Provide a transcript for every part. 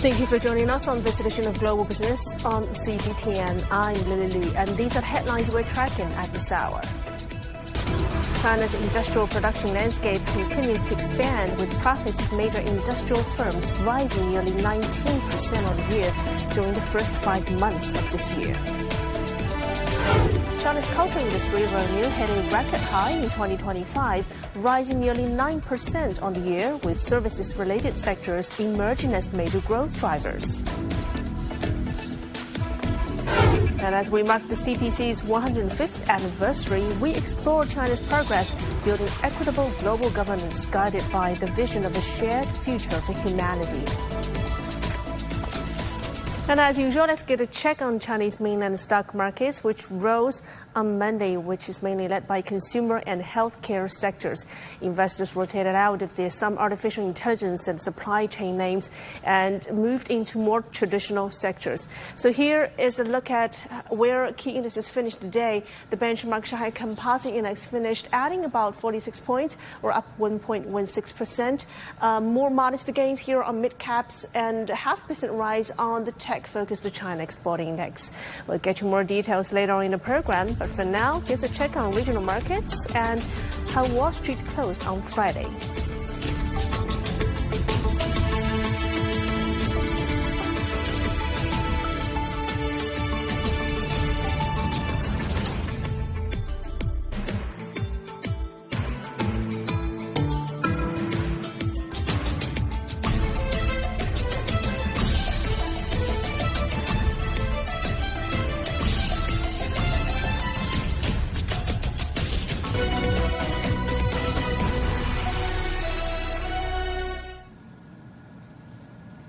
Thank you for joining us on this edition of Global Business on CGTN. I'm Lily Lee, and these are the headlines we're tracking at this hour. China's industrial production landscape continues to expand, with profits of major industrial firms rising nearly 19% on the year during the first 5 months of this year. China's culture industry revenue hit a record high in 2025, rising nearly 9% on the year, with services-related sectors emerging as major growth drivers. And as we mark the CPC's 105th anniversary, we explore China's progress building equitable global governance guided by the vision of a shared future for humanity. And as usual, let's get a check on Chinese mainland stock markets, which rose on Monday, which is mainly led by consumer and healthcare sectors. Investors rotated out of their some artificial intelligence and supply chain names and moved into more traditional sectors. So here is a look at where key indices finished today. The benchmark Shanghai Composite Index finished adding about 46 points, or up 1.16%. More modest gains here on mid-caps and a 0.5% rise on the tech-focused China Export Index. We'll get you more details later on in the program, but for now, here's a check on regional markets and how Wall Street closed on Friday.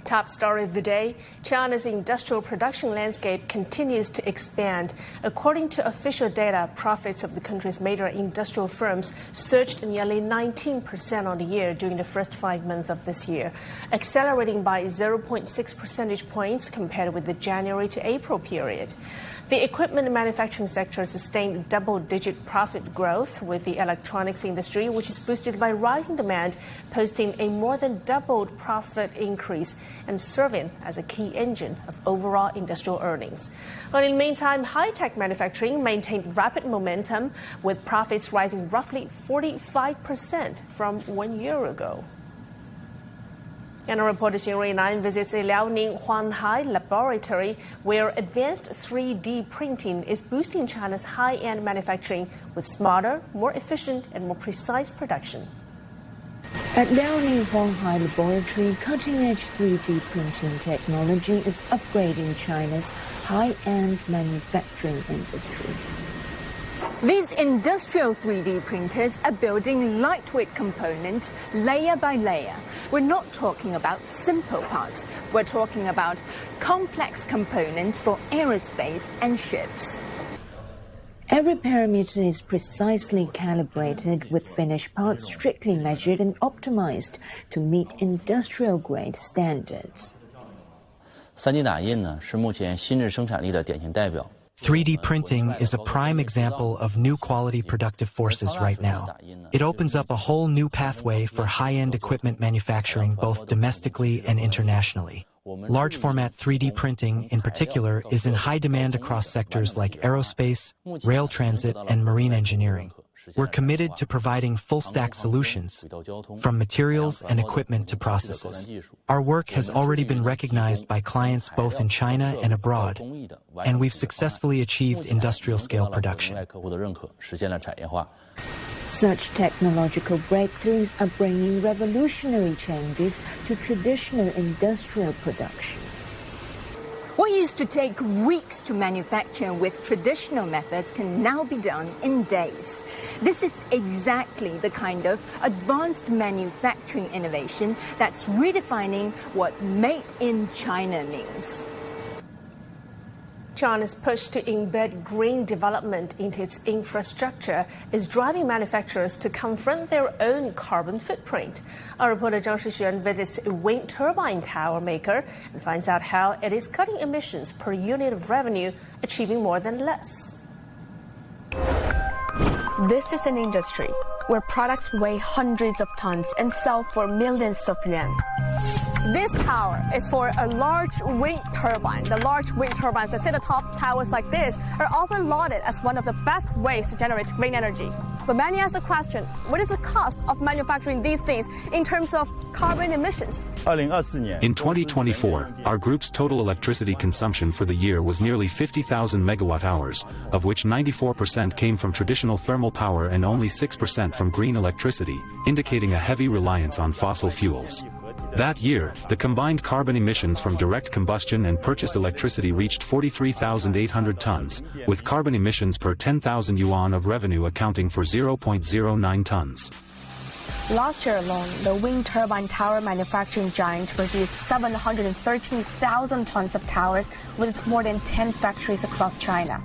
Top story of the day, China's industrial production landscape continues to expand. According to official data, profits of the country's major industrial firms surged nearly 19% on the year during the first 5 months of this year, accelerating by 0.6 percentage points compared with the January to April period. The equipment manufacturing sector sustained double-digit profit growth, with the electronics industry, which is boosted by rising demand, posting a more than doubled profit increase and serving as a key engine of overall industrial earnings. But in the meantime, high-tech manufacturing maintained rapid momentum, with profits rising roughly 45% from 1 year ago. And our reporter Xinrui Nan visits a Liaoning Huanghai laboratory where advanced 3D printing is boosting China's high-end manufacturing with smarter, more efficient and more precise production. At Liaoning Huanghai laboratory, cutting-edge 3D printing technology is upgrading China's high-end manufacturing industry. These industrial 3D printers are building lightweight components layer by layer. We're not talking about simple parts. We're talking about complex components for aerospace and ships. Every parameter is precisely calibrated, with finished parts strictly measured and optimized to meet industrial-grade standards. 3D 打印呢，是目前新质生产力的典型代表。 3D printing is a prime example of new quality productive forces right now. It opens up a whole new pathway for high-end equipment manufacturing both domestically and internationally. Large format 3D printing, in particular, is in high demand across sectors like aerospace, rail transit, and marine engineering. We're committed to providing full-stack solutions, from materials and equipment to processes. Our work has already been recognized by clients both in China and abroad, and we've successfully achieved industrial-scale production. Such technological breakthroughs are bringing revolutionary changes to traditional industrial production. What used to take weeks to manufacture with traditional methods can now be done in days. This is exactly the kind of advanced manufacturing innovation that's redefining what made in China means. China's push to embed green development into its infrastructure is driving manufacturers to confront their own carbon footprint. Our reporter Zhang Shixuan visits a wind turbine tower maker and finds out how it is cutting emissions per unit of revenue, achieving more than less. This is an industry where products weigh hundreds of tons and sell for millions of yuan. This tower is for a large wind turbine. The large wind turbines that sit atop towers like this are often lauded as one of the best ways to generate green energy. But many ask the question, what is the cost of manufacturing these things in terms of carbon emissions? In 2024, our group's total electricity consumption for the year was nearly 50,000 megawatt-hours, of which 94% came from traditional thermal power and only 6% from green electricity, indicating a heavy reliance on fossil fuels. That year, the combined carbon emissions from direct combustion and purchased electricity reached 43,800 tons, with carbon emissions per 10,000 yuan of revenue accounting for 0.09 tons. Last year alone, the wind turbine tower manufacturing giant produced 713,000 tons of towers with its more than 10 factories across China.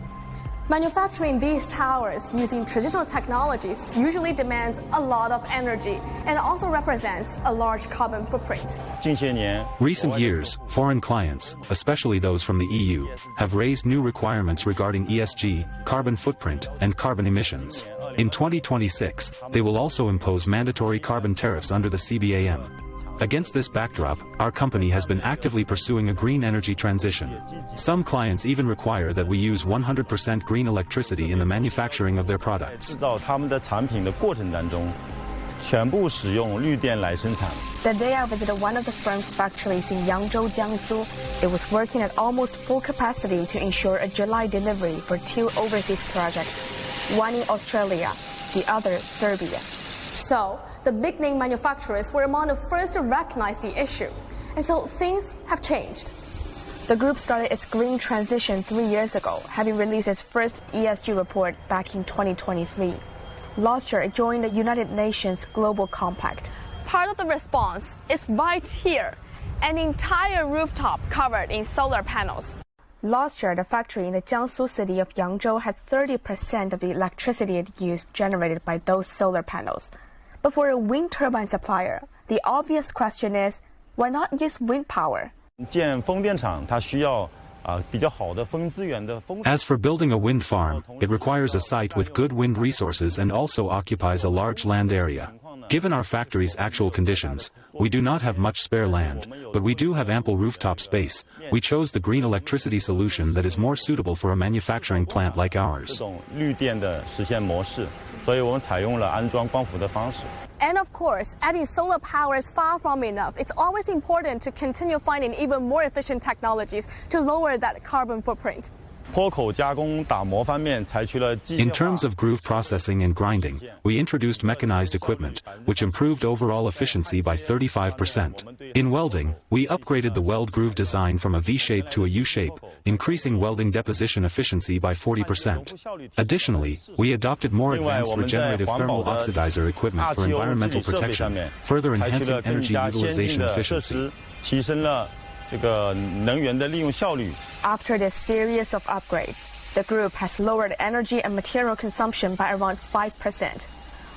Manufacturing these towers using traditional technologies usually demands a lot of energy and also represents a large carbon footprint. Recent years, foreign clients, especially those from the EU, have raised new requirements regarding ESG, carbon footprint, and carbon emissions. In 2026, they will also impose mandatory carbon tariffs under the CBAM. Against this backdrop, our company has been actively pursuing a green energy transition. Some clients even require that we use 100% green electricity in the manufacturing of their products. The day I visited one of the firm's factories in Yangzhou, Jiangsu, it was working at almost full capacity to ensure a July delivery for 2 overseas projects, one in Australia, the other Serbia. So, the big-name manufacturers were among the first to recognize the issue. And so things have changed. The group started its green transition 3 years ago, having released its first ESG report back in 2023. Last year, it joined the United Nations Global Compact. Part of the response is right here, an entire rooftop covered in solar panels. Last year, the factory in the Jiangsu city of Yangzhou had 30% of the electricity it used generated by those solar panels. But for a wind turbine supplier, the obvious question is, why not use wind power? As for building a wind farm, it requires a site with good wind resources and also occupies a large land area. Given our factory's actual conditions, we do not have much spare land, but we do have ample rooftop space. We chose the green electricity solution that is more suitable for a manufacturing plant like ours. And of course, adding solar power is far from enough. It's always important to continue finding even more efficient technologies to lower that carbon footprint. In terms of groove processing and grinding, we introduced mechanized equipment, which improved overall efficiency by 35%. In welding, we upgraded the weld groove design from a V-shape to a U-shape, increasing welding deposition efficiency by 40%. Additionally, we adopted more advanced regenerative thermal oxidizer equipment for environmental protection, further enhancing energy utilization efficiency. After this series of upgrades, the group has lowered energy and material consumption by around 5%.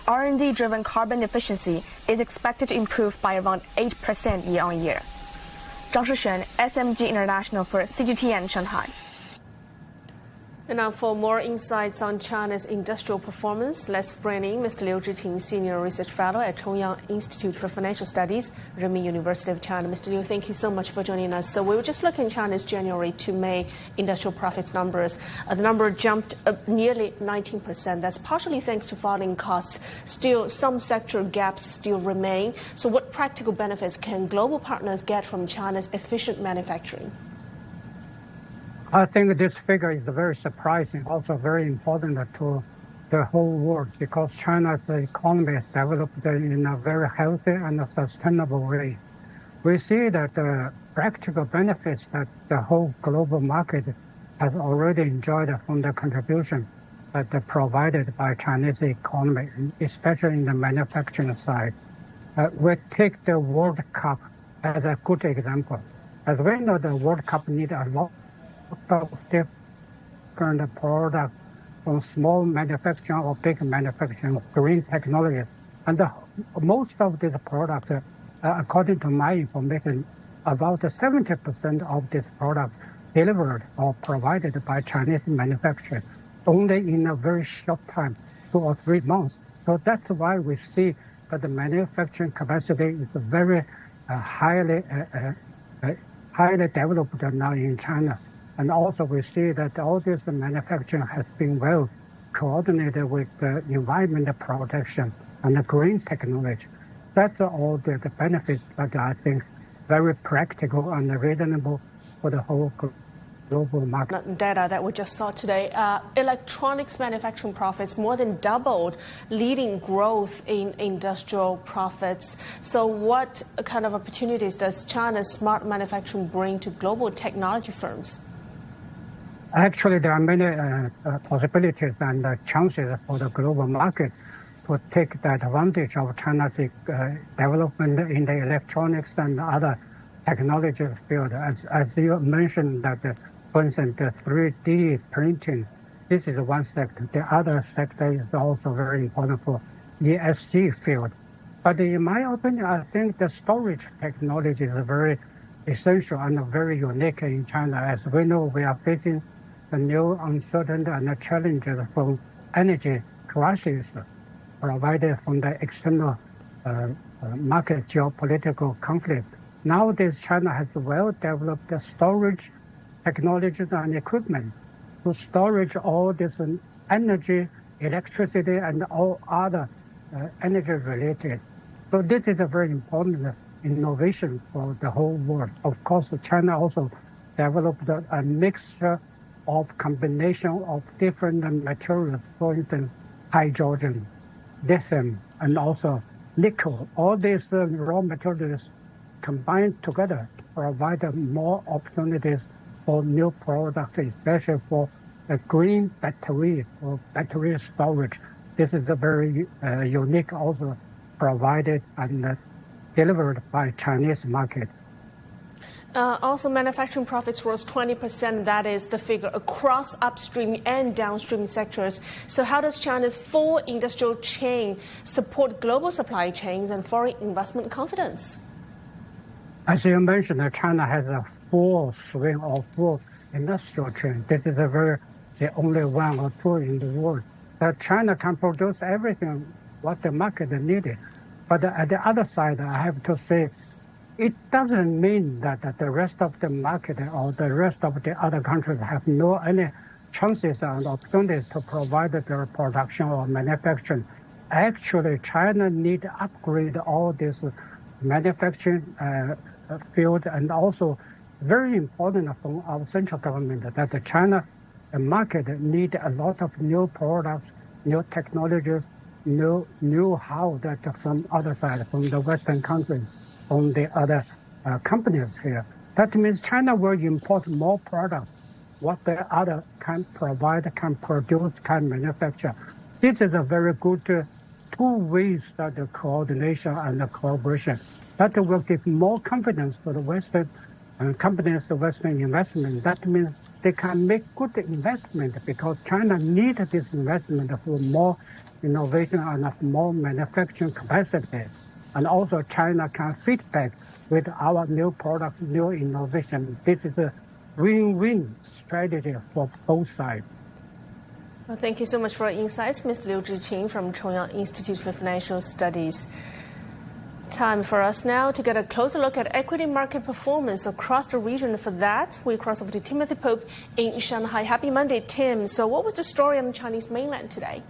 R&D-driven carbon efficiency is expected to improve by around 8% year-on-year. Zhang Shixuan, SMG International for CGTN Shanghai. And now for more insights on China's industrial performance, let's bring in Mr. Liu Zhiting, Senior Research Fellow at Chongyang Institute for Financial Studies, Renmin University of China. Mr. Liu, thank you so much for joining us. So we were just looking at China's January to May industrial profits numbers. The number jumped nearly 19%. That's partially thanks to falling costs. Still, some sector gaps still remain. So what practical benefits can global partners get from China's efficient manufacturing? I think this figure is very surprising, also very important to the whole world, because China's economy is developed in a very healthy and sustainable way. We see that the practical benefits that the whole global market has already enjoyed from the contribution that provided by Chinese economy, especially in the manufacturing side. We take the World Cup as a good example. As we know, the World Cup needs a lot of different products, from small manufacturing or big manufacturing, green technology. And most of these products, according to my information, about 70% of these products delivered or provided by Chinese manufacturers only in a very short time, 2 or 3 months. So that's why we see that the manufacturing capacity is very highly developed now in China. And also we see that all this manufacturing has been well coordinated with the environmental protection and the green technology. That's all the benefits that I think very practical and reasonable for the whole global market. Data that we just saw today, electronics manufacturing profits more than doubled, leading growth in industrial profits. So what kind of opportunities does China's smart manufacturing bring to global technology firms? Actually, there are many possibilities and chances for the global market to take the advantage of China's development in the electronics and other technology field. As you mentioned, that for instance, the 3D printing, this is one sector. The other sector is also very important for ESG field. But in my opinion, I think the storage technology is very essential and very unique in China. As we know, we are facing the new uncertainty and the challenges from energy crisis provided from the external market geopolitical conflict. Nowadays, China has well-developed storage technologies and equipment to storage all this energy, electricity, and all other energy related. So this is a very important innovation for the whole world. Of course, China also developed a mixture of combination of different materials, for instance, hydrogen, lithium, and also nickel. All these raw materials combined together provide more opportunities for new products, especially for a green battery or battery storage. This is a very unique, also provided and delivered by Chinese market. Also, manufacturing profits rose 20%. That is the figure across upstream and downstream sectors. So how does China's full industrial chain support global supply chains and foreign investment confidence? As you mentioned, China has a full swing of full industrial chain. This is the only one or two in the world. That China can produce everything what the market needed. But at the other side, I have to say, it doesn't mean that the rest of the market or the rest of the other countries have any chances and opportunities to provide their production or manufacturing. Actually, China need to upgrade all this manufacturing field, and also very important for our central government that the China market need a lot of new products, new technologies, new know-how that from other side, from the Western countries, from the other companies here. That means China will import more products, what the other can provide, can produce, can manufacture. This is a very good two ways that the coordination and the collaboration. That will give more confidence for the Western companies, the Western investment. That means they can make good investment because China needs this investment for more innovation and more manufacturing capacity. And also China can feedback with our new products, new innovation. This is a win-win strategy for both sides. Well, thank you so much for your insights, Mr. Liu Zhiqing from Chongyang Institute for Financial Studies. Time for us now to get a closer look at equity market performance across the region. For that, we cross over to Timothy Pope in Shanghai. Happy Monday, Tim. So what was the story on the Chinese mainland today?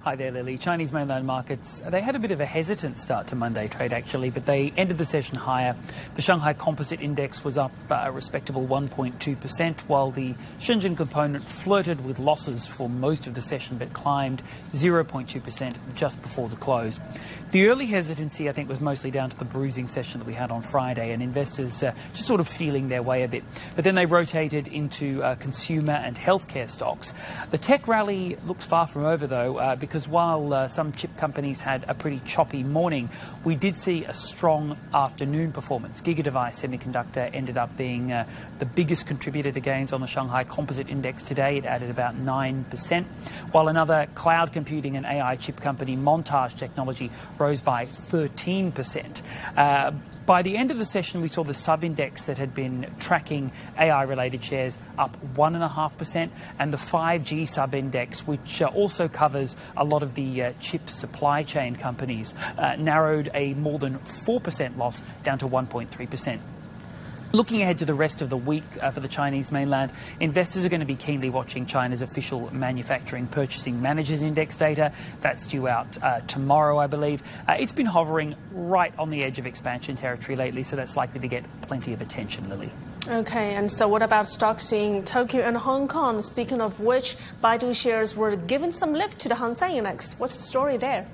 Hi there, Lily. Chinese mainland markets, they had a bit of a hesitant start to Monday trade, actually, but they ended the session higher. The Shanghai Composite Index was up a respectable 1.2%, while the Shenzhen component flirted with losses for most of the session, but climbed 0.2% just before the close. The early hesitancy, I think, was mostly down to the bruising session that we had on Friday, and investors just sort of feeling their way a bit. But then they rotated into consumer and healthcare stocks. The tech rally looks far from over, though, because while some chip companies had a pretty choppy morning, we did see a strong afternoon performance. GigaDevice Semiconductor ended up being the biggest contributor to gains on the Shanghai Composite Index today. It added about 9%, while another cloud computing and AI chip company, Montage Technology, rose by 13%. By the end of the session, we saw the sub-index that had been tracking AI-related shares up 1.5%, and the 5G sub-index, which also covers a lot of the chip supply chain companies, narrowed a more than 4% loss down to 1.3%. Looking ahead to the rest of the week for the Chinese mainland, investors are going to be keenly watching China's official manufacturing purchasing managers index data. That's due out tomorrow, I believe. It's been hovering right on the edge of expansion territory lately, so that's likely to get plenty of attention, Lily. Okay, and so what about stocks in Tokyo and Hong Kong? Speaking of which, Baidu shares were given some lift to the Hang Seng Index. What's the story there?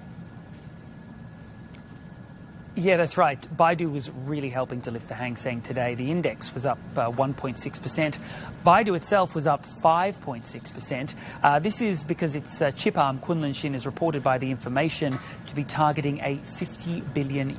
Yeah, that's right. Baidu was really helping to lift the Hang Seng today. The index was up 1.6%. Baidu itself was up 5.6%. This is because its chip arm, Kunlun Xin, is reported by The Information to be targeting a $50 billion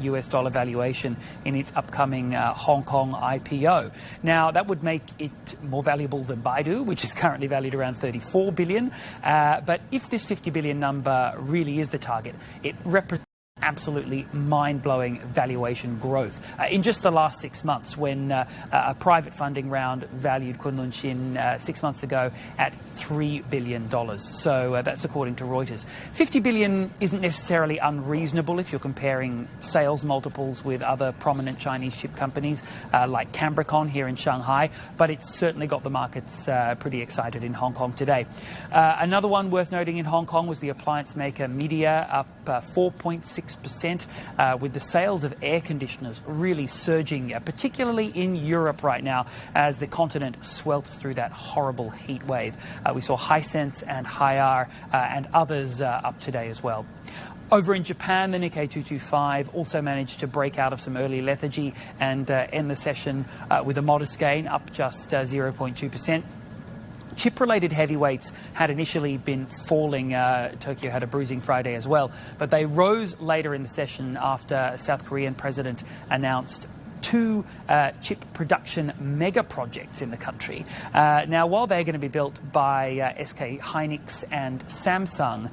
valuation in its upcoming Hong Kong IPO. Now, that would make it more valuable than Baidu, which is currently valued around $34 billion. But if this $50 billion number really is the target, it represents absolutely mind-blowing valuation growth. In just the last 6 months, when a private funding round valued Kunlun Xin 6 months ago at $3 billion. So that's according to Reuters. $50 billion isn't necessarily unreasonable if you're comparing sales multiples with other prominent Chinese chip companies like Cambricon here in Shanghai, but it's certainly got the markets pretty excited in Hong Kong today. Another one worth noting in Hong Kong was the appliance maker Midea, up 4.6%, with the sales of air conditioners really surging, particularly in Europe right now as the continent swelters through that horrible heat wave. We saw Hisense and Haier and others up today as well. Over in Japan, the Nikkei 225 also managed to break out of some early lethargy and end the session with a modest gain, up just 0.2%. Chip-related heavyweights had initially been falling. Tokyo had a bruising Friday as well, but they rose later in the session after South Korean president announced 2 chip production mega projects in the country. Now, while they're going to be built by SK Hynix and Samsung,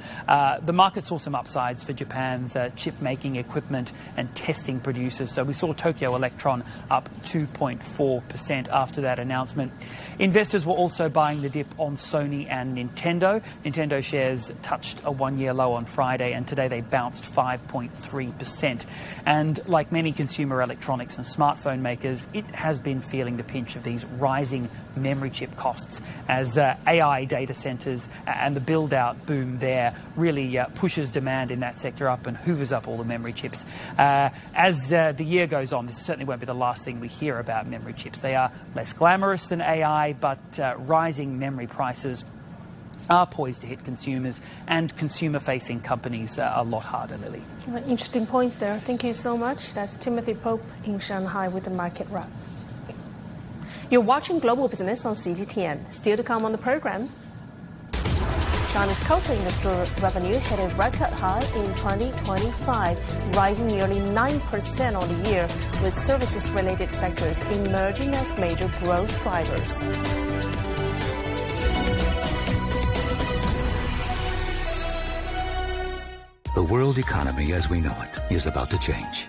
the market saw some upsides for Japan's chip-making equipment and testing producers. So we saw Tokyo Electron up 2.4% after that announcement. Investors were also buying the dip on Sony and Nintendo. Nintendo shares touched a one-year low on Friday, and today they bounced 5.3%. And like many consumer electronics and smartphone makers, it has been feeling the pinch of these rising memory chip costs as AI data centers and the build-out boom there really pushes demand in that sector up and hoovers up all the memory chips. As the year goes on, this certainly won't be the last thing we hear about memory chips. They are less glamorous than AI, but rising memory prices are poised to hit consumers and consumer-facing companies a lot harder, Lily. Interesting points there. Thank you so much. That's Timothy Pope in Shanghai with the market wrap. You're watching Global Business on CGTN. Still to come on the program, China's culture industry revenue hit a record high in 2025, rising nearly 9% on the year, with services-related sectors emerging as major growth drivers. The world economy as we know it is about to change.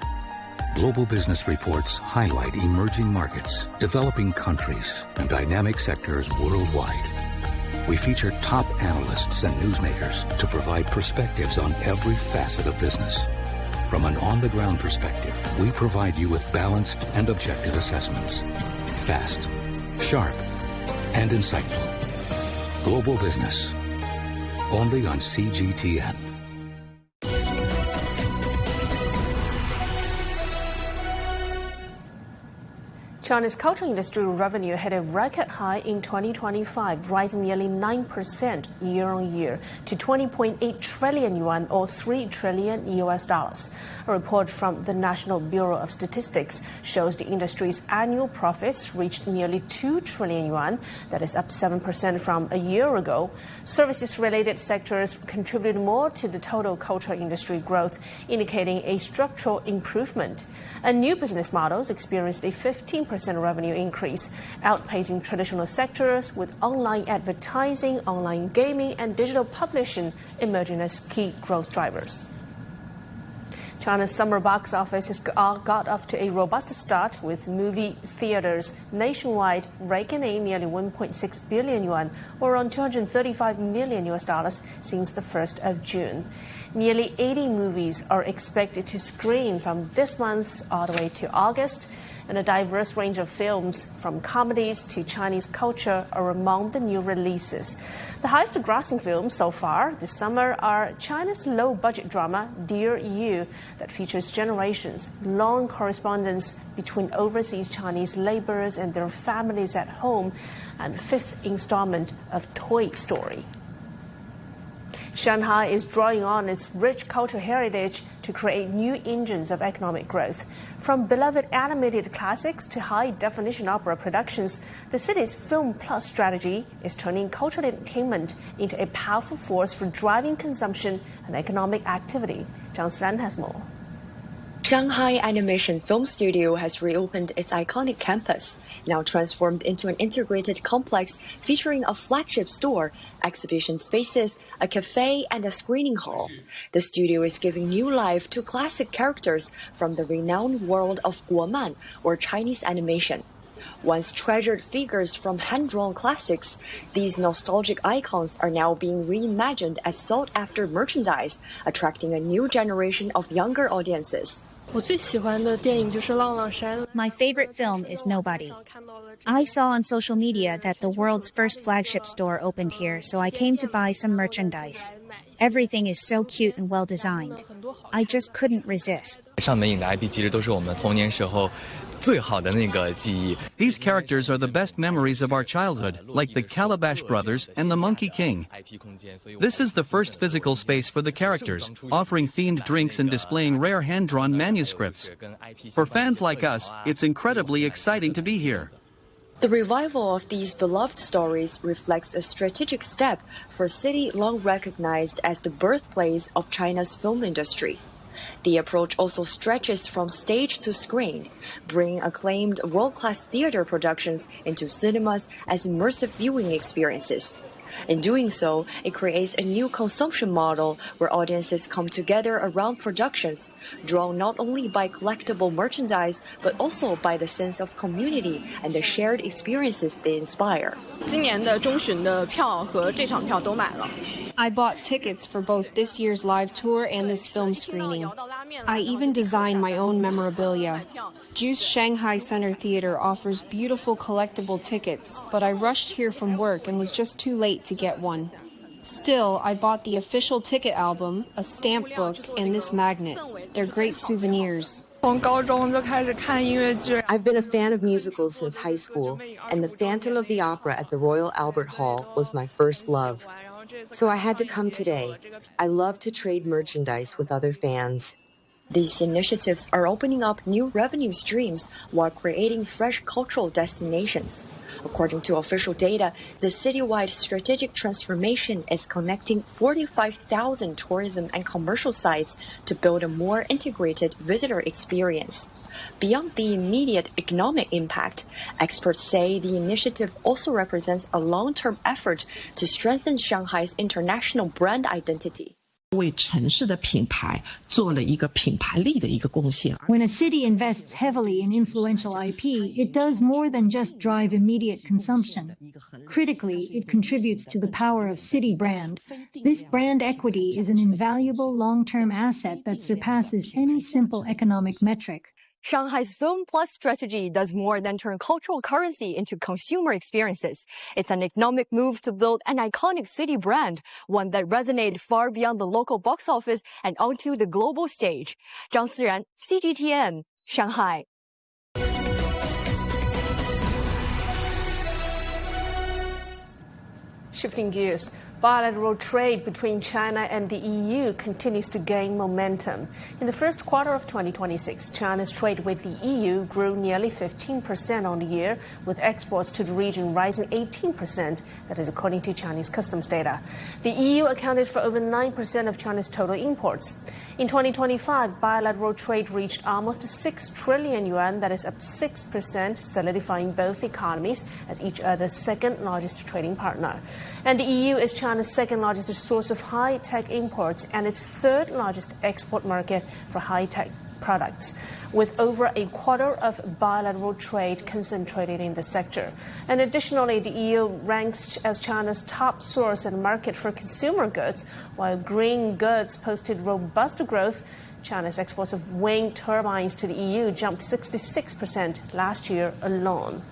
Global business reports highlight emerging markets, developing countries, and dynamic sectors worldwide. We feature top analysts and newsmakers to provide perspectives on every facet of business. From an on-the-ground perspective, we provide you with balanced and objective assessments. Fast, sharp, and insightful. Global Business. Only on CGTN. China's cultural industry revenue hit a record high in 2025, rising nearly 9% year-on-year to 20.8 trillion yuan or $3 trillion. A report from the National Bureau of Statistics shows the industry's annual profits reached nearly 2 trillion yuan. That is up 7% from a year ago. Services-related sectors contributed more to the total cultural industry growth, indicating a structural improvement. And new business models experienced a 15% revenue increase, outpacing traditional sectors, with online advertising, online gaming, and digital publishing emerging as key growth drivers. China's summer box office has got off to a robust start, with movie theaters nationwide raking in nearly 1.6 billion yuan, or around $235 million since the 1st of June. Nearly 80 movies are expected to screen from this month all the way to August, and a diverse range of films, from comedies to Chinese culture, are among the new releases. The highest grossing films so far this summer are China's low-budget drama Dear You, that features generations' long correspondence between overseas Chinese laborers and their families at home, and fifth installment of Toy Story. Shanghai is drawing on its rich cultural heritage to create new engines of economic growth. From beloved animated classics to high-definition opera productions, the city's Film Plus strategy is turning cultural entertainment into a powerful force for driving consumption and economic activity. Zhang Siran has more. Shanghai Animation Film Studio has reopened its iconic campus, now transformed into an integrated complex featuring a flagship store, exhibition spaces, a cafe, and a screening hall. The studio is giving new life to classic characters from the renowned world of Guoman, or Chinese animation. Once treasured figures from hand-drawn classics, these nostalgic icons are now being reimagined as sought-after merchandise, attracting a new generation of younger audiences. My favorite film is Nobody. I saw on social media that the world's first flagship store opened here, so I came to buy some merchandise. Everything is so cute and well designed. I just couldn't resist. These characters are the best memories of our childhood, like the Calabash Brothers and the Monkey King. This is the first physical space for the characters, offering themed drinks and displaying rare hand-drawn manuscripts. For fans like us, it's incredibly exciting to be here. The revival of these beloved stories reflects a strategic step for a city long recognized as the birthplace of China's film industry. The approach also stretches from stage to screen, bringing acclaimed world-class theater productions into cinemas as immersive viewing experiences. In doing so, it creates a new consumption model where audiences come together around productions, drawn not only by collectible merchandise, but also by the sense of community and the shared experiences they inspire. I bought tickets for both this year's live tour and this film screening. I even designed my own memorabilia. Juice Shanghai Center Theater offers beautiful collectible tickets, but I rushed here from work and was just too late to get one. Still, I bought the official ticket album, a stamp book, and this magnet. They're great souvenirs. I've been a fan of musicals since high school, and The Phantom of the Opera at the Royal Albert Hall was my first love. So I had to come today. I love to trade merchandise with other fans. These initiatives are opening up new revenue streams while creating fresh cultural destinations. According to official data, the citywide strategic transformation is connecting 45,000 tourism and commercial sites to build a more integrated visitor experience. Beyond the immediate economic impact, experts say the initiative also represents a long-term effort to strengthen Shanghai's international brand identity. When a city invests heavily in influential IP, it does more than just drive immediate consumption. Critically, it contributes to the power of city brand. This brand equity is an invaluable long-term asset that surpasses any simple economic metric. Shanghai's Film Plus strategy does more than turn cultural currency into consumer experiences. It's an economic move to build an iconic city brand, one that resonated far beyond the local box office and onto the global stage. Zhang Siran, CGTN, Shanghai. Shifting gears, bilateral trade between China and the EU continues to gain momentum. In the first quarter of 2026, China's trade with the EU grew nearly 15% on the year, with exports to the region rising 18%. That is according to Chinese customs data. The EU accounted for over 9% of China's total imports. In 2025, bilateral trade reached almost 6 trillion yuan, that is up 6%, solidifying both economies as each other's second largest trading partner. And the EU is China's second largest source of high-tech imports and its third largest export market for high-tech products, with over a quarter of bilateral trade concentrated in the sector. And additionally, the EU ranks as China's top source and market for consumer goods, while green goods posted robust growth. China's exports of wind turbines to the EU jumped 66% last year alone.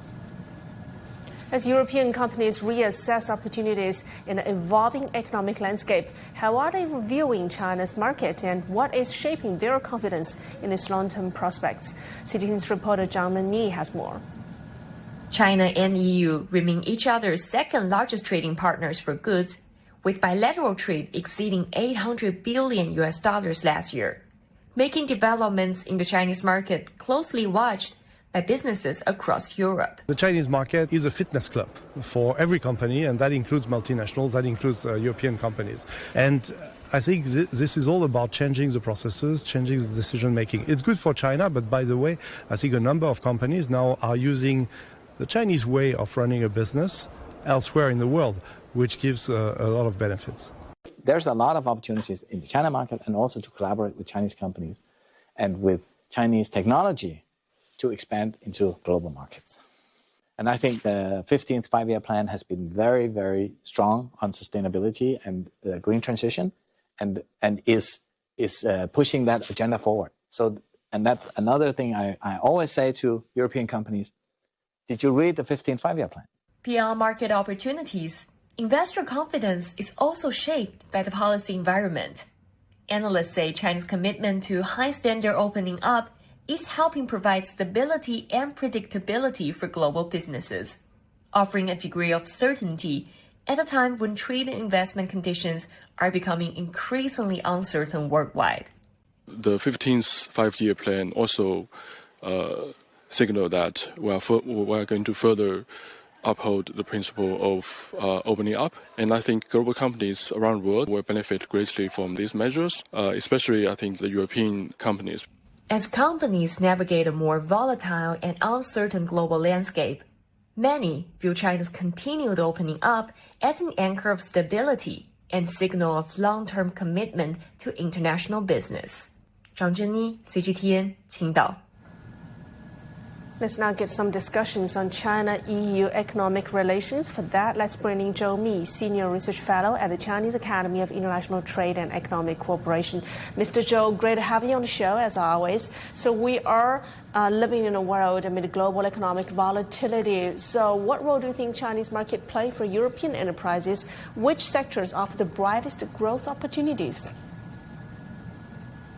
As European companies reassess opportunities in an evolving economic landscape, how are they reviewing China's market and what is shaping their confidence in its long-term prospects? CGTN's reporter Zhang Menyi has more. China and EU remain each other's second largest trading partners for goods, with bilateral trade exceeding $800 billion last year, making developments in the Chinese market closely watched by businesses across Europe. The Chinese market is a fitness club for every company, and that includes multinationals, that includes European companies. And I think this is all about changing the processes, changing the decision making. It's good for China, but by the way, I think a number of companies now are using the Chinese way of running a business elsewhere in the world, which gives a lot of benefits. There's a lot of opportunities in the China market and also to collaborate with Chinese companies and with Chinese technology to expand into global markets. And I think the 15th five-year plan has been very, very strong on sustainability and green transition and is pushing that agenda forward. So, and that's another thing I always say to European companies, did you read the 15th five-year plan? Beyond market opportunities, investor confidence is also shaped by the policy environment. Analysts say China's commitment to high standard opening up is helping provide stability and predictability for global businesses, offering a degree of certainty at a time when trade and investment conditions are becoming increasingly uncertain worldwide. The 15th five-year plan also signaled that we are going to further uphold the principle of opening up. And I think global companies around the world will benefit greatly from these measures, especially I think the European companies. As companies navigate a more volatile and uncertain global landscape, many view China's continued opening up as an anchor of stability and signal of long-term commitment to international business. Zhang Zhenyi, CGTN, Qingdao. Let's now get some discussions on China-EU economic relations. For that, let's bring in Zhou Mi, Senior Research Fellow at the Chinese Academy of International Trade and Economic Cooperation. Mr. Zhou, great to have you on the show, as always. So we are living in a world amid global economic volatility. So what role do you think Chinese market play for European enterprises? Which sectors offer the brightest growth opportunities?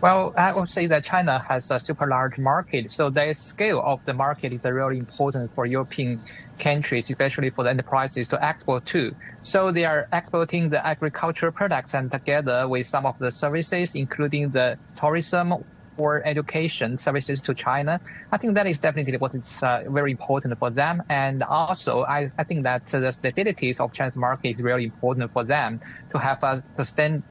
Well, I would say that China has a super large market, so the scale of the market is really important for European countries, especially for the enterprises to export to. So they are exporting the agricultural products and together with some of the services, including the tourism or education services to China. I think that is definitely what is very important for them. And also, I think that the stability of China's market is really important for them to have a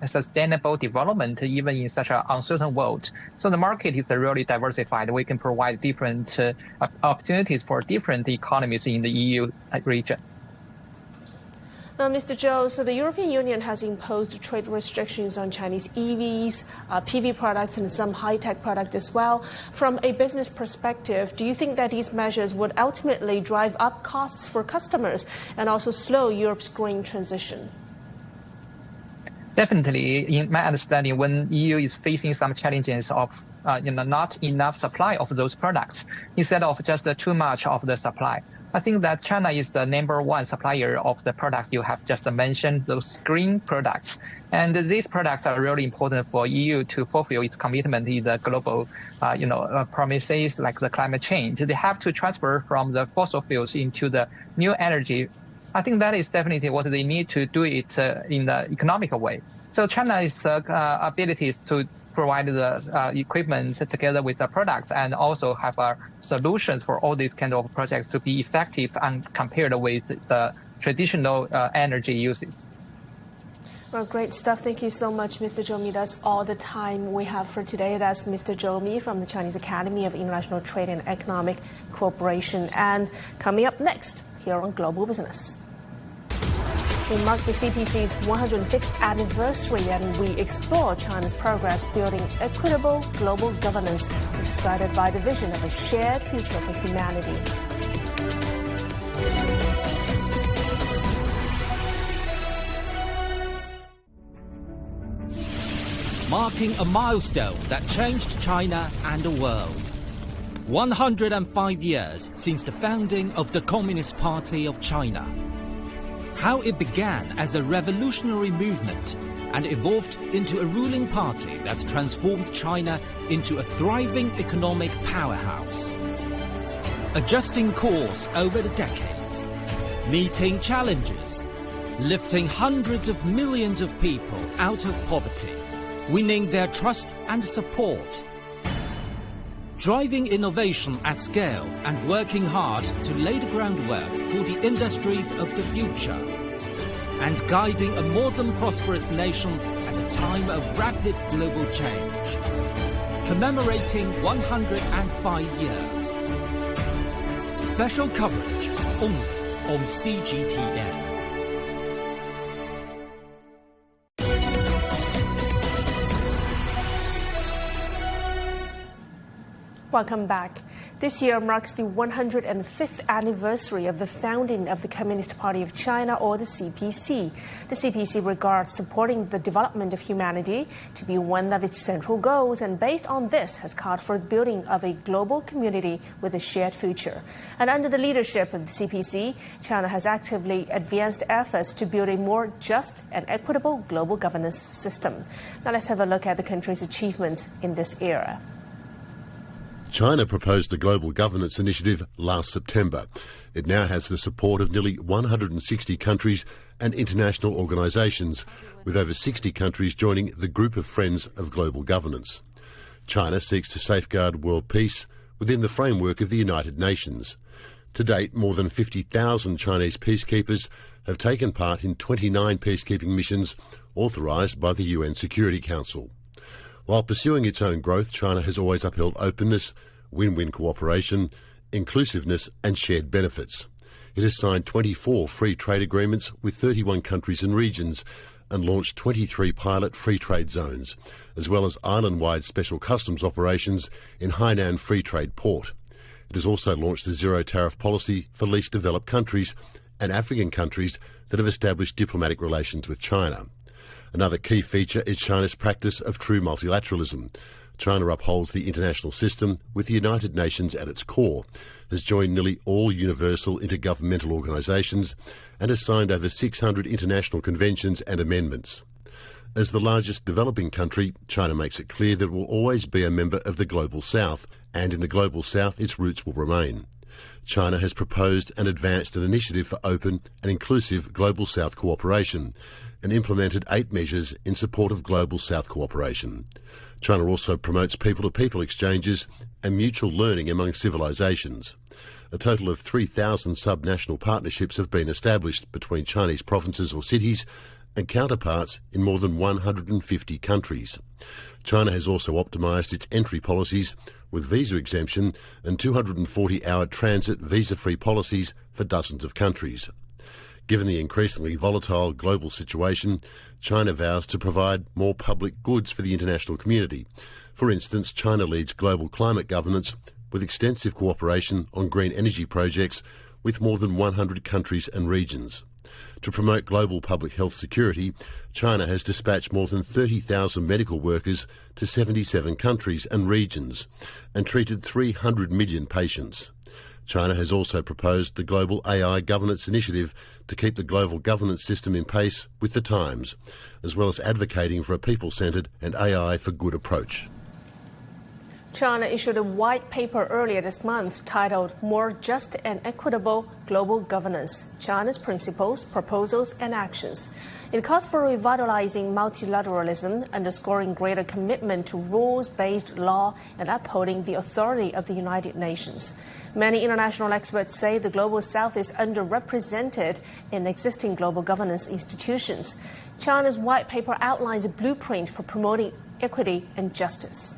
sustainable development even in such an uncertain world. So the market is really diversified. We can provide different opportunities for different economies in the EU region. Now, Mr. Zhou, so the European Union has imposed trade restrictions on Chinese EVs, PV products, and some high-tech products as well. From a business perspective, do you think that these measures would ultimately drive up costs for customers and also slow Europe's green transition? Definitely, in my understanding, when EU is facing some challenges of not enough supply of those products, instead of just too much of the supply, I think that China is the #1 supplier of the products you have just mentioned, those green products. And these products are really important for EU to fulfill its commitment in the global, promises like the climate change. They have to transfer from the fossil fuels into the new energy. I think that is definitely what they need to do it in the economical way. So China's abilities to provide the equipment together with the products and also have solutions for all these kind of projects to be effective and compared with the traditional energy uses. Well, great stuff. Thank you so much, Mr. Zhou Mi. That's all the time we have for today. That's Mr. Zhou Mi from the Chinese Academy of International Trade and Economic Cooperation. And coming up next here on Global Business. We mark the CPC's 105th anniversary and we explore China's progress building equitable global governance, which is guided by the vision of a shared future for humanity. Marking a milestone that changed China and the world. 105 years since the founding of the Communist Party of China. How it began as a revolutionary movement and evolved into a ruling party that's transformed China into a thriving economic powerhouse. Adjusting course over the decades, meeting challenges, lifting hundreds of millions of people out of poverty, winning their trust and support, driving innovation at scale and working hard to lay the groundwork for the industries of the future, and guiding a modern prosperous nation at a time of rapid global change. Commemorating 105 years. Special coverage only on CGTN. Welcome back. This year marks the 105th anniversary of the founding of the Communist Party of China, or the CPC. The CPC regards supporting the development of humanity to be one of its central goals, and based on this has called for the building of a global community with a shared future. And under the leadership of the CPC, China has actively advanced efforts to build a more just and equitable global governance system. Now let's have a look at the country's achievements in this era. China proposed the Global Governance Initiative last September. It now has the support of nearly 160 countries and international organisations, with over 60 countries joining the Group of Friends of Global Governance. China seeks to safeguard world peace within the framework of the United Nations. To date, more than 50,000 Chinese peacekeepers have taken part in 29 peacekeeping missions authorised by the UN Security Council. While pursuing its own growth, China has always upheld openness, win-win cooperation, inclusiveness and shared benefits. It has signed 24 free trade agreements with 31 countries and regions and launched 23 pilot free trade zones, as well as island-wide special customs operations in Hainan Free Trade Port. It has also launched a zero-tariff policy for least developed countries and African countries that have established diplomatic relations with China. Another key feature is China's practice of true multilateralism. China upholds the international system with the United Nations at its core, has joined nearly all universal intergovernmental organisations, and has signed over 600 international conventions and amendments. As the largest developing country, China makes it clear that it will always be a member of the Global South, and in the Global South its roots will remain. China has proposed and advanced an initiative for open and inclusive Global South cooperation, and implemented 8 measures in support of Global South cooperation. China also promotes people-to-people exchanges and mutual learning among civilizations. A total of 3,000 sub-national partnerships have been established between Chinese provinces or cities and counterparts in more than 150 countries. China has also optimised its entry policies with visa exemption and 240-hour transit visa-free policies for dozens of countries. Given the increasingly volatile global situation, China vows to provide more public goods for the international community. For instance, China leads global climate governance with extensive cooperation on green energy projects with more than 100 countries and regions. To promote global public health security, China has dispatched more than 30,000 medical workers to 77 countries and regions and treated 300 million patients. China has also proposed the Global AI Governance Initiative to keep the global governance system in pace with the times, as well as advocating for a people-centred and AI for good approach. China issued a white paper earlier this month titled More Just and Equitable Global Governance, China's Principles, Proposals and Actions. It calls for revitalizing multilateralism, underscoring greater commitment to rules-based law and upholding the authority of the United Nations. Many international experts say the Global South is underrepresented in existing global governance institutions. China's white paper outlines a blueprint for promoting equity and justice.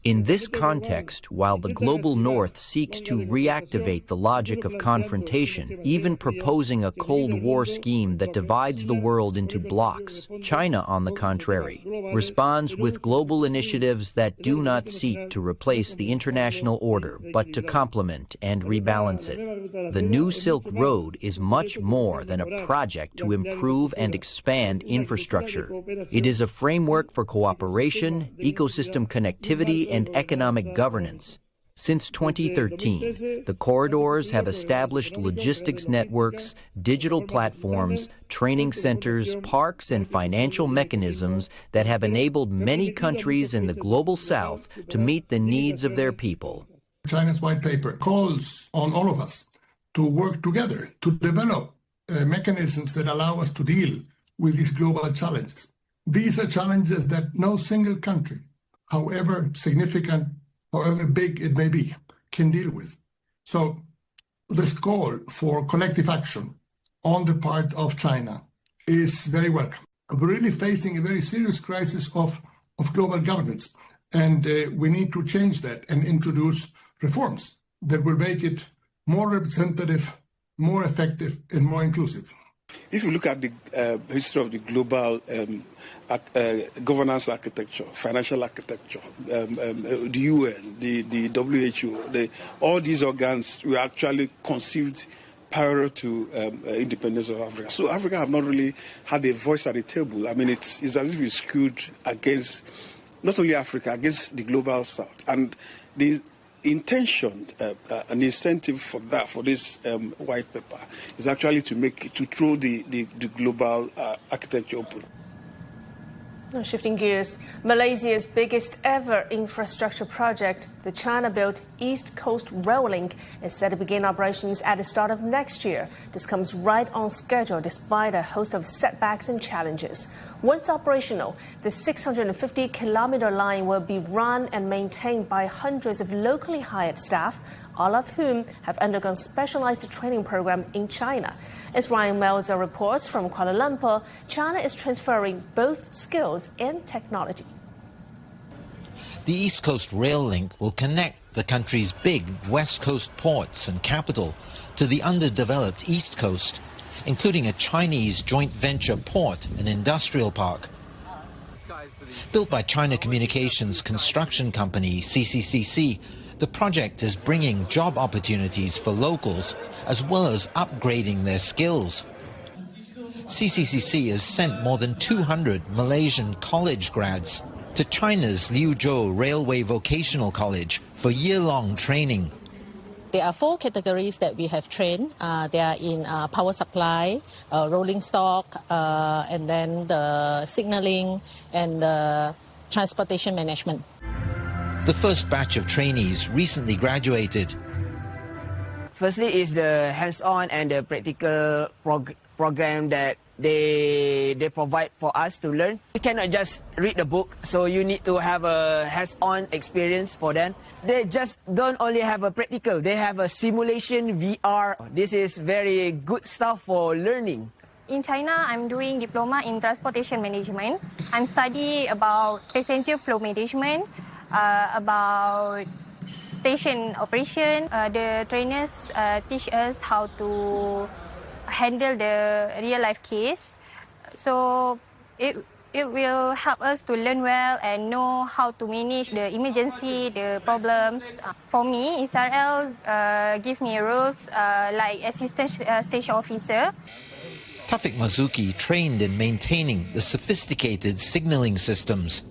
In this context, while the global North seeks to reactivate the logic of confrontation, even proposing a Cold War scheme that divides the world into blocs, China, on the contrary, responds with global initiatives that do not seek to replace the international order, but to complement and rebalance it. The New Silk Road is much more than a project to improve and expand infrastructure. It is a framework for cooperation, ecosystem connectivity, and economic governance. Since 2013, the corridors have established logistics networks, digital platforms, training centers, parks, and financial mechanisms that have enabled many countries in the global South to meet the needs of their people. China's white paper calls on all of us to work together to develop mechanisms that allow us to deal with these global challenges. These are challenges that no single country, however significant, however big it may be, can deal with. So this call for collective action on the part of China is very welcome. We're really facing a very serious crisis of global governance, and we need to change that and introduce reforms that will make it more representative, more effective, and more inclusive. If you look at the history of the global governance architecture, financial architecture, the UN, the WHO, all these organs were actually conceived prior to independence of Africa. So Africa have not really had a voice at the table. I mean, it's as if it's skewed against not only Africa, against the global South. And the intention, an incentive for that, for this white paper, is actually to throw the global architecture open. Now, shifting gears, Malaysia's biggest ever infrastructure project, the China-built East Coast Rail Link, is set to begin operations at the start of next year. This comes right on schedule despite a host of setbacks and challenges. Once operational, the 650-kilometer line will be run and maintained by hundreds of locally hired staff, all of whom have undergone specialized training program in China. As Ryan Melzer reports from Kuala Lumpur, China is transferring both skills and technology. The East Coast Rail Link will connect the country's big West Coast ports and capital to the underdeveloped East Coast, including a Chinese joint venture port and industrial park. Built by China Communications Construction Company, CCCC, the project is bringing job opportunities for locals as well as upgrading their skills. CCCC has sent more than 200 Malaysian college grads to China's Liuzhou Railway Vocational College for year-long training. There are 4 categories that we have trained. They are in power supply, rolling stock, and then the signaling and the transportation management. The first batch of trainees recently graduated. Firstly is the hands-on and the practical program that they provide for us to learn. You cannot just read the book, so you need to have a hands-on experience for them. They just don't only have a practical, they have a simulation VR. This is very good stuff for learning. In China, I'm doing diploma in transportation management. I'm studying about passenger flow management, about station operation. The trainers teach us how to handle the real-life case. So it will help us to learn well and know how to manage the emergency, the problems. For me, Israel give me roles like assistant station officer. Tafik Mazuki trained in maintaining the sophisticated signaling systems.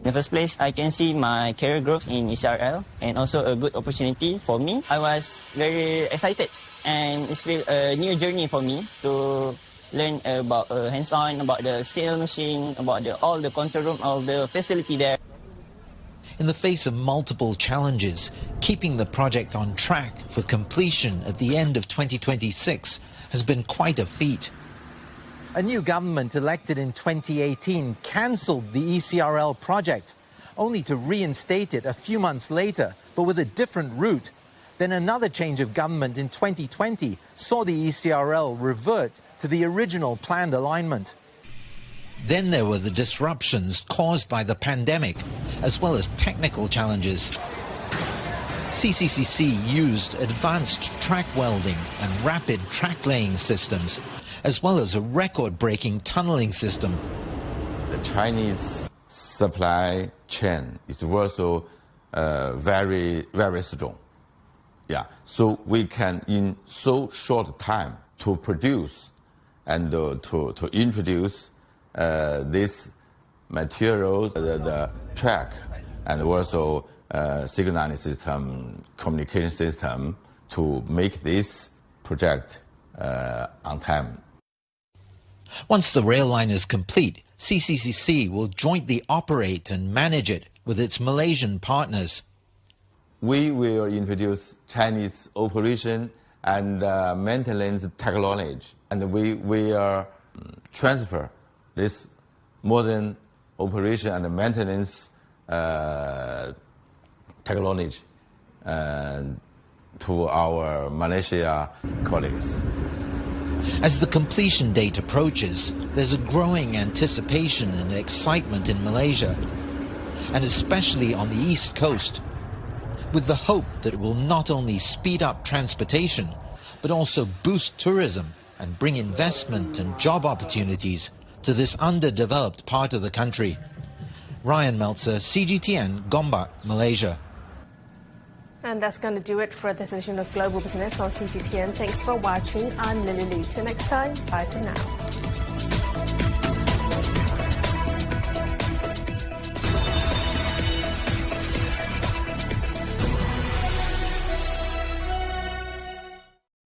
In the first place, I can see my career growth in Israel and also a good opportunity for me. I was very excited, and it's a new journey for me to learn about hands-on, about the sail machine, about all the control room of the facility there. In the face of multiple challenges, keeping the project on track for completion at the end of 2026 has been quite a feat. A new government elected in 2018 cancelled the ECRL project, only to reinstate it a few months later, but with a different route. Then another change of government in 2020 saw the ECRL revert to the original planned alignment. Then there were the disruptions caused by the pandemic, as well as technical challenges. CCCC used advanced track welding and rapid track laying systems, as well as a record-breaking tunneling system. The Chinese supply chain is also very, very strong. Yeah, so we can, in so short time, to produce and to introduce this material, the track, and also signaling system, communication system, to make this project on time. Once the rail line is complete, CCCC will jointly operate and manage it with its Malaysian partners. We will introduce Chinese operation and maintenance technology, and we will transfer this modern operation and maintenance technology to our Malaysia colleagues. As the completion date approaches, there's a growing anticipation and excitement in Malaysia, and especially on the East Coast, with the hope that it will not only speed up transportation, but also boost tourism and bring investment and job opportunities to this underdeveloped part of the country. Ryan Meltzer, CGTN, Gombak, Malaysia. And that's going to do it for this edition of Global Business on CGTN. Thanks for watching. I'm Lily Lee. Till next time, bye for now.